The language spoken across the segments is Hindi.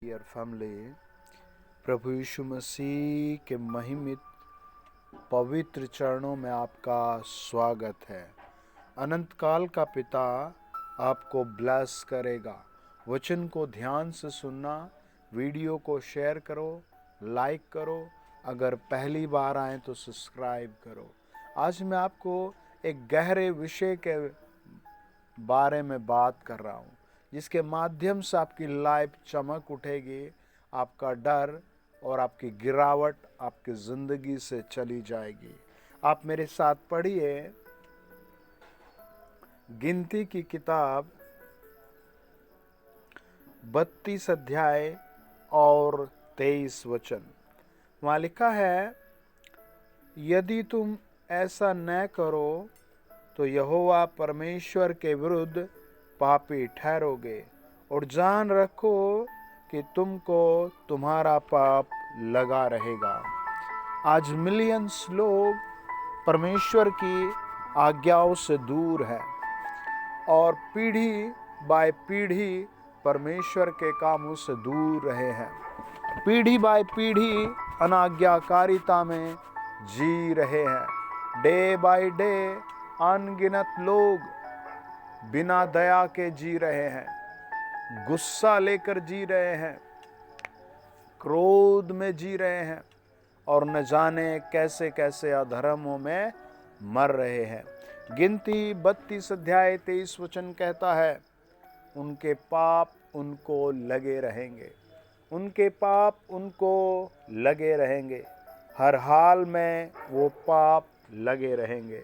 डियर फैमिली, प्रभु यीशु मसीह के महिमित पवित्र चरणों में आपका स्वागत है। अनंत काल का पिता आपको ब्लेस करेगा। वचन को ध्यान से सुनना, वीडियो को शेयर करो, लाइक करो, अगर पहली बार आए तो सब्सक्राइब करो। आज मैं आपको एक गहरे विषय के बारे में बात कर रहा हूँ, जिसके माध्यम से आपकी लाइफ चमक उठेगी, आपका डर और आपकी गिरावट आपकी ज़िंदगी से चली जाएगी। आप मेरे साथ पढ़िए गिनती की किताब 32 अध्याय और 23 वचन। वहाँ लिखा है, यदि तुम ऐसा न करो तो यहोवा परमेश्वर के विरुद्ध पापी ठहरोगे, और जान रखो कि तुमको तुम्हारा पाप लगा रहेगा। आज मिलियंस लोग परमेश्वर की आज्ञाओं से दूर हैं और पीढ़ी बाय पीढ़ी परमेश्वर के कामों से दूर रहे हैं। पीढ़ी बाय पीढ़ी अनाज्ञाकारिता में जी रहे हैं। डे बाय डे अनगिनत लोग बिना दया के जी रहे हैं, गुस्सा लेकर जी रहे हैं, क्रोध में जी रहे हैं और न जाने कैसे कैसे अधर्मों में मर रहे हैं। गिनती 32 अध्याय 23 वचन कहता है, उनके पाप उनको लगे रहेंगे, उनके पाप उनको लगे रहेंगे, हर हाल में वो पाप लगे रहेंगे।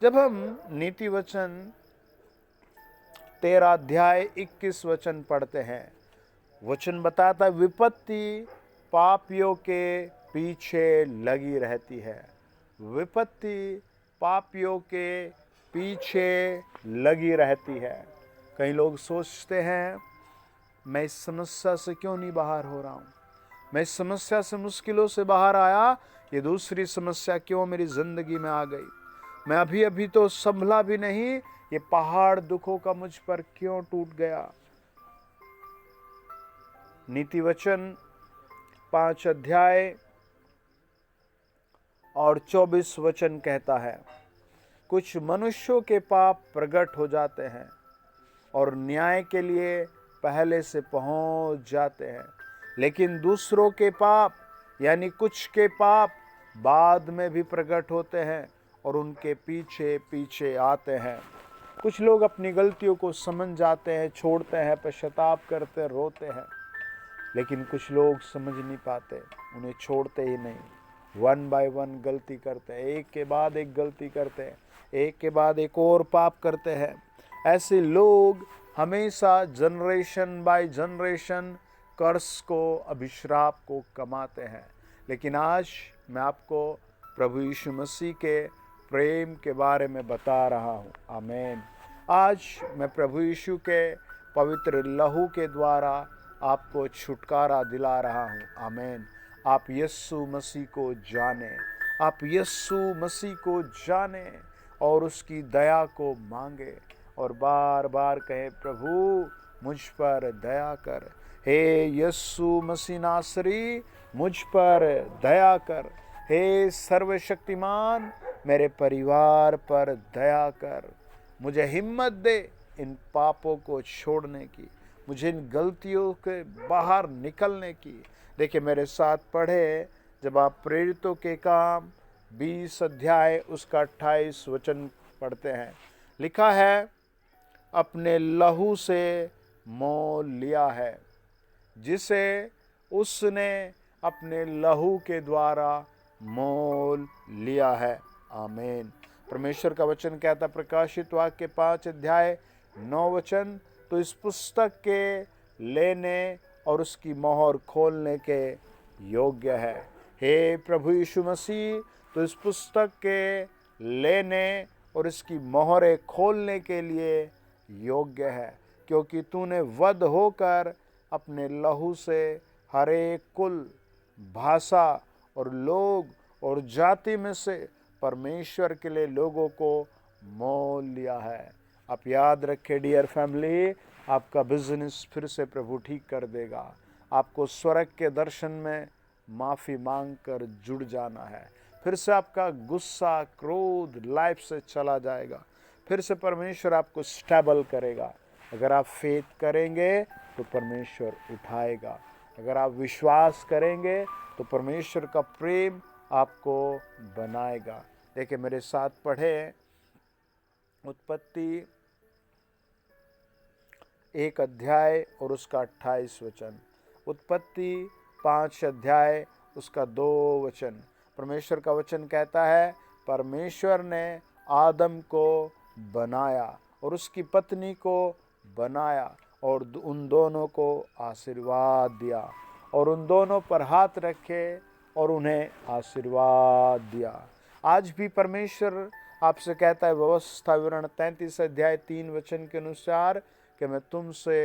जब हम नीति वचन 13 अध्याय 21 वचन पढ़ते हैं, वचन बताता है, विपत्ति पापियों के पीछे लगी रहती है। विपत्ति पापियों के पीछे लगी रहती है। कई लोग सोचते हैं, मैं इस समस्या से क्यों नहीं बाहर हो रहा हूँ, मैं इस समस्या से मुश्किलों से बाहर आया, ये दूसरी समस्या क्यों मेरी जिंदगी में आ गई, मैं अभी अभी तो संभला भी नहीं, ये पहाड़ दुखों का मुझ पर क्यों टूट गया। नीति वचन 5 अध्याय और 24 वचन कहता है, कुछ मनुष्यों के पाप प्रकट हो जाते हैं और न्याय के लिए पहले से पहुंच जाते हैं, लेकिन दूसरों के पाप यानी कुछ के पाप बाद में भी प्रकट होते हैं और उनके पीछे पीछे आते हैं। कुछ लोग अपनी गलतियों को समझ जाते हैं, छोड़ते हैं, पश्चाताप करते, रोते हैं, लेकिन कुछ लोग समझ नहीं पाते, उन्हें छोड़ते ही नहीं। वन बाय वन गलती करते हैं, एक के बाद एक गलती करते हैं, एक के बाद एक और पाप करते हैं। ऐसे लोग हमेशा जनरेशन बाय जनरेशन कर्स को, अभिश्राप को कमाते हैं। लेकिन आज मैं आपको प्रभु यीशु मसीह के प्रेम के बारे में बता रहा हूँ। आमीन। आज मैं प्रभु यीशु के पवित्र लहू के द्वारा आपको छुटकारा दिला रहा हूँ। आमीन। आप यीशु मसीह को जाने, आप यीशु मसीह को जाने और उसकी दया को मांगे और बार बार कहे, प्रभु मुझ पर दया कर, हे यीशु मसीह नासरी मुझ पर दया कर, हे सर्वशक्तिमान मेरे परिवार पर दया कर, मुझे हिम्मत दे इन पापों को छोड़ने की, मुझे इन गलतियों के बाहर निकलने की। देखिए मेरे साथ पढ़े, जब आप प्रेरितों के काम 20 अध्याय उसका 28 वचन पढ़ते हैं, लिखा है, अपने लहू से मोल लिया है, जिसे उसने अपने लहू के द्वारा मोल लिया है। आमीन। परमेश्वर का वचन कहता, प्रकाशित वाक्य 5 अध्याय 9 वचन, तो इस पुस्तक के लेने और उसकी मोहर खोलने के योग्य है। हे प्रभु यीशु मसीह, तो इस पुस्तक के लेने और इसकी मोहरें खोलने के लिए योग्य है, क्योंकि तूने वध होकर अपने लहू से हर एक कुल, भाषा और लोग और जाति में से परमेश्वर के लिए लोगों को मोल लिया है। आप याद रखें डियर फैमिली, आपका बिजनेस फिर से प्रभु ठीक कर देगा, आपको स्वर्ग के दर्शन में माफ़ी मांगकर जुड़ जाना है। फिर से आपका गुस्सा, क्रोध लाइफ से चला जाएगा। फिर से परमेश्वर आपको स्टेबल करेगा। अगर आप फेथ करेंगे तो परमेश्वर उठाएगा। अगर आप विश्वास करेंगे तो परमेश्वर का प्रेम आपको बनाएगा। देखिए मेरे साथ पढ़े उत्पत्ति 1 अध्याय और उसका 28 वचन, उत्पत्ति 5 अध्याय उसका 2 वचन। परमेश्वर का वचन कहता है, परमेश्वर ने आदम को बनाया और उसकी पत्नी को बनाया और उन दोनों को आशीर्वाद दिया और उन दोनों पर हाथ रखे और उन्हें आशीर्वाद दिया। आज भी परमेश्वर आपसे कहता है व्यवस्था विवरण 33 अध्याय 3 वचन के अनुसार कि मैं तुमसे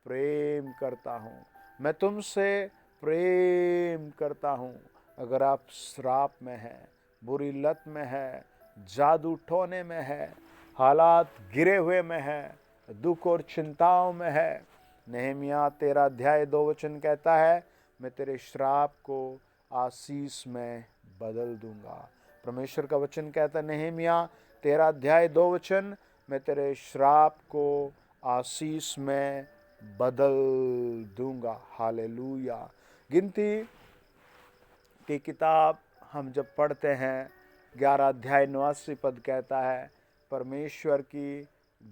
प्रेम करता हूँ, मैं तुमसे प्रेम करता हूँ। अगर आप श्राप में हैं, बुरी लत में है, जादू टोने में है, हालात गिरे हुए में है, दुख और चिंताओं में है, नहमिया 13 अध्याय 2 वचन कहता है, मैं तेरे श्राप को आशीष में बदल दूंगा। परमेश्वर का वचन कहता है नहमिया 13 अध्याय 2 वचन, मैं तेरे श्राप को आशीष में बदल दूंगा। हालेलुया। गिनती की किताब हम जब पढ़ते हैं 11 अध्याय 89 पद कहता है, परमेश्वर की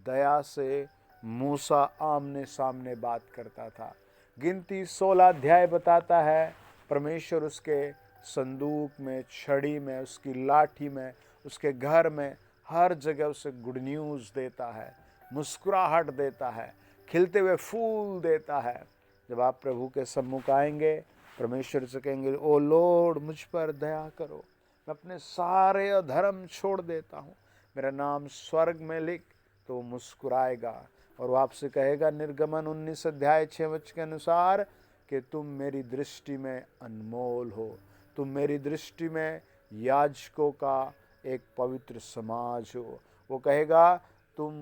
दया से मूसा आमने सामने बात करता था। गिनती 16 अध्याय बताता है परमेश्वर उसके संदूक में, छड़ी में, उसकी लाठी में, उसके घर में, हर जगह उसे गुड न्यूज़ देता है, मुस्कुराहट देता है, खिलते हुए फूल देता है। जब आप प्रभु के सम्मुख आएंगे, परमेश्वर से कहेंगे, ओ लॉर्ड मुझ पर दया करो, मैं अपने सारे अधर्म छोड़ देता हूँ, मेरा नाम स्वर्ग में लिख, तो वो मुस्कुराएगा और वो आपसे कहेगा निर्गमन 19 अध्याय 6 वचन के अनुसार कि तुम मेरी दृष्टि में अनमोल हो, तुम मेरी दृष्टि में याजकों का एक पवित्र समाज हो। वो कहेगा तुम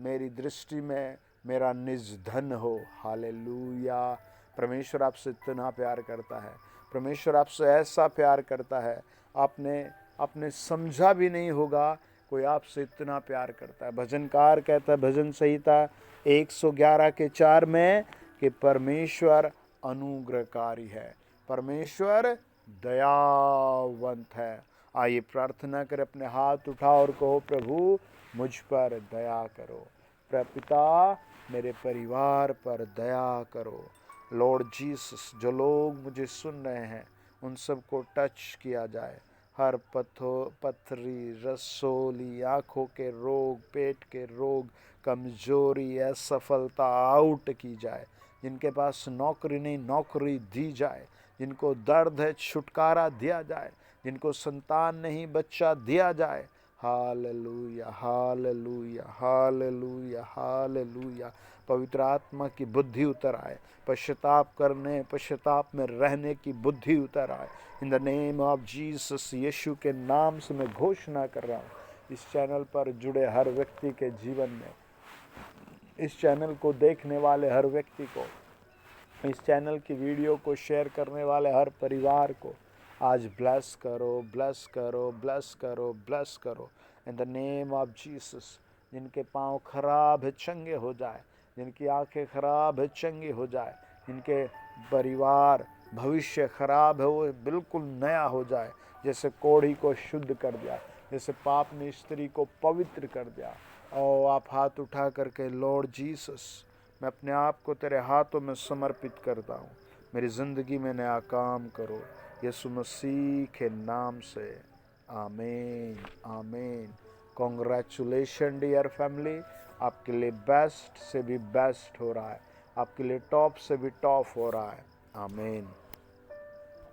मेरी दृष्टि में मेरा निज धन हो। हालेलुया। परमेश्वर आपसे इतना प्यार करता है, परमेश्वर आपसे ऐसा प्यार करता है, आपने समझा भी नहीं होगा कोई आपसे इतना प्यार करता है। भजनकार कहता है भजन संहिता 111 के 4 में कि परमेश्वर अनुग्रहकारी है, परमेश्वर दयावंत है। आइए प्रार्थना कर अपने हाथ उठाओ और कहो, प्रभु मुझ पर दया करो, पिता मेरे परिवार पर दया करो। लॉर्ड जीसस, जो लोग मुझे सुन रहे हैं उन सबको टच किया जाए। हर पथरी, रसोली, आँखों के रोग, पेट के रोग, कमजोरी, असफलता आउट की जाए। जिनके पास नौकरी नहीं, नौकरी दी जाए। जिनको दर्द है, छुटकारा दिया जाए। जिनको संतान नहीं, बच्चा दिया जाए। Hallelujah, hallelujah, hallelujah, hallelujah. पवित्र आत्मा की बुद्धि उतर आए, पश्चाताप करने, पश्चाताप में रहने की बुद्धि उतर आए। In the name of Jesus, यीशु के नाम से मैं घोषणा कर रहा हूँ इस चैनल पर जुड़े हर व्यक्ति के जीवन में, इस चैनल को देखने वाले हर व्यक्ति को, इस चैनल की वीडियो को शेयर करने वाले हर परिवार को आज ब्लेस करो, ब्लेस करो, ब्लेस करो, ब्लेस करो इन द नेम ऑफ जीसस। जिनके पाँव खराब है चंगे हो जाए, जिनकी आंखें खराब है चंगी हो जाए, जिनके परिवार भविष्य खराब है वो बिल्कुल नया हो जाए। जैसे कोढ़ी को शुद्ध कर दिया, जैसे पाप ने स्त्री को पवित्र कर दिया। और आप हाथ उठा करके, लॉर्ड जीसस मैं अपने आप को तेरे हाथों में समर्पित करता हूँ, मेरी ज़िंदगी में नया काम करो, यीशु मसीह के नाम से, आमीन, आमीन। कॉन्ग्रेचुलेशन डियर फैमिली, आपके लिए बेस्ट से भी बेस्ट हो रहा है, आपके लिए टॉप से भी टॉप हो रहा है। आमीन।